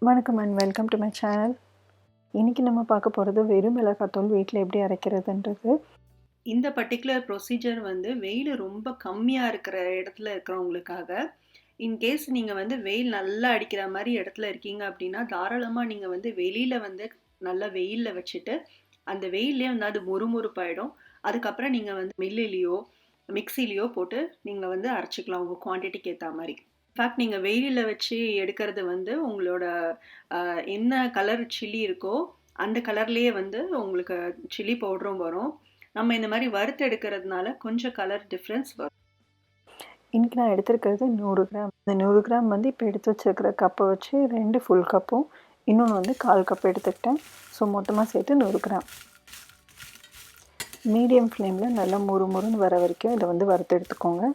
வணக்கம் and welcome to my channel. இன்றைக்கி நம்ம பார்க்க போகிறது வெறும் மிளகாத்தூள் வீட்டில் எப்படி அரைக்கிறதுன்றது. இந்த பர்டிகுலர் ப்ரொசீஜர் வந்து வெயில் ரொம்ப கம்மியாக இருக்கிற இடத்துல இருக்கிறவங்களுக்காக. இன்கேஸ் நீங்கள் வந்து வெயில் நல்லா அடிக்கிற மாதிரி இடத்துல இருக்கீங்க அப்படின்னா தாராளமாக நீங்கள் வந்து வெளியில் வந்து நல்லா வெயிலில் வச்சுட்டு அந்த வெயிலே வந்து அது முறுமுறுப்பாயிடும். அதுக்கப்புறம் நீங்கள் வந்து மில்லுலேயோ மிக்சிலேயோ போட்டு நீங்கள் வந்து அரைச்சிக்கலாம் உங்கள் குவான்டிட்டிக்கு ஏற்ற மாதிரி. இன்ஃபேக்ட் நீங்கள் வெயிலில் வச்சு எடுக்கிறது வந்து உங்களோட என்ன கலர் சில்லி இருக்கோ அந்த கலர்லேயே வந்து உங்களுக்கு சில்லி பவுடரும் வரும். நம்ம இந்த மாதிரி வறுத்து எடுக்கிறதுனால கொஞ்சம் கலர் டிஃப்ரென்ஸ் வரும். இன்றைக்கி நான் எடுத்துருக்கிறது 100 கிராம். இந்த 100 கிராம் வந்து இப்போ எடுத்து வச்சுருக்கிற கப்பை வச்சு 2 ஃபுல் கப்பும் இன்னொன்று வந்து 1/4 கப் எடுத்துக்கிட்டேன். ஸோ மொத்தமாக சேர்த்து 100 கிராம். மீடியம் ஃப்ளேமில் நல்லா முறுமுறுன்னு வர வரைக்கும் இதை வந்து வறுத்து எடுத்துக்கோங்க.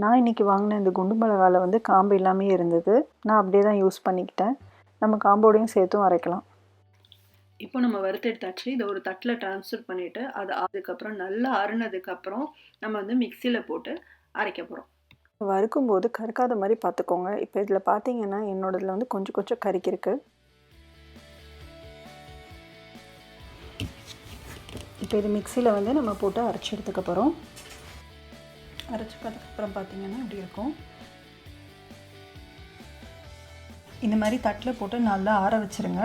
நான் இன்றைக்கி வாங்கின இந்த குண்டு மிளகாவில் வந்து காம்பு எல்லாமே இருந்தது. நான் அப்படியே தான் யூஸ் பண்ணிக்கிட்டேன். நம்ம காம்போடையும் சேர்த்தும் அரைக்கலாம். இப்போ நம்ம வறுத்து எடுத்தாச்சு. இதை ஒரு தட்டில் ட்ரான்ஸ்ஃபர் பண்ணிவிட்டு அது அதுக்கப்புறம் நல்லா ஆறுனதுக்கப்புறம் நம்ம வந்து மிக்சியில் போட்டு அரைக்க போகிறோம். வறுக்கும்போது கருக்காத மாதிரி பார்த்துக்கோங்க. இப்போ இதில் பார்த்தீங்கன்னா என்னோடதில் வந்து கொஞ்சம் கொஞ்சம் கருக்கிருக்கு. இப்போ இது மிக்சியில் வந்து நம்ம போட்டு அரைச்சி எடுத்துக்க போகிறோம். அரைச்சிக்கிறதுக்கப்புறம் பார்த்தீங்கன்னா இப்படி இருக்கும். இந்த மாதிரி தட்டில் போட்டு நல்லா ஆற வச்சுருங்க.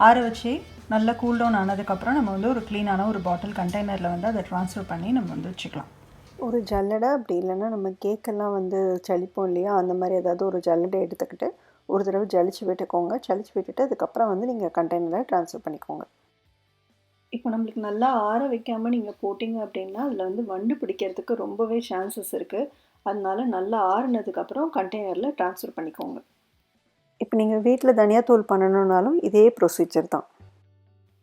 ஆற வச்சு நல்லா கூல்டவுன் ஆனதுக்கப்புறம் நம்ம வந்து ஒரு க்ளீனான ஒரு பாட்டில் கண்டெய்னரில் வந்து அதை ட்ரான்ஸ்ஃபர் பண்ணி நம்ம வந்து வச்சுக்கலாம். ஒரு ஜல்லடை அப்படி இல்லைன்னா நம்ம கேக்கெல்லாம் வந்து ஜலிப்போம் இல்லையா, அந்த மாதிரி ஏதாவது ஒரு ஜல்லடை எடுத்துக்கிட்டு ஒரு தடவை ஜலிச்சு விட்டுக்கோங்க. ஜலிச்சு விட்டுட்டு அதுக்கப்புறம் வந்து நீங்கள் கண்டெய்னரில் ட்ரான்ஸ்ஃபர் பண்ணிக்கோங்க. இப்போ நம்மளுக்கு நல்லா ஆற வைக்காமல் நீங்கள் போட்டிங்க அப்படின்னா அதில் வந்து வண்டு பிடிக்கிறதுக்கு ரொம்பவே சான்சஸ் இருக்குது. அதனால நல்லா ஆறுனதுக்கப்புறம் கண்டெய்னரில் ட்ரான்ஸ்ஃபர் பண்ணிக்கோங்க. இப்போ நீங்கள் வீட்டில் தனியாத்தூள் பண்ணணுன்னாலும் இதே ப்ரொசீஜர் தான்.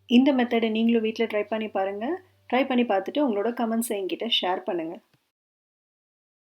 இந்த மெத்தடை நீங்களும் வீட்டில் ட்ரை பண்ணி பாருங்கள். ட்ரை பண்ணி பார்த்துட்டு உங்களோட கமெண்ட்ஸை என்கிட்ட ஷேர் பண்ணுங்கள்.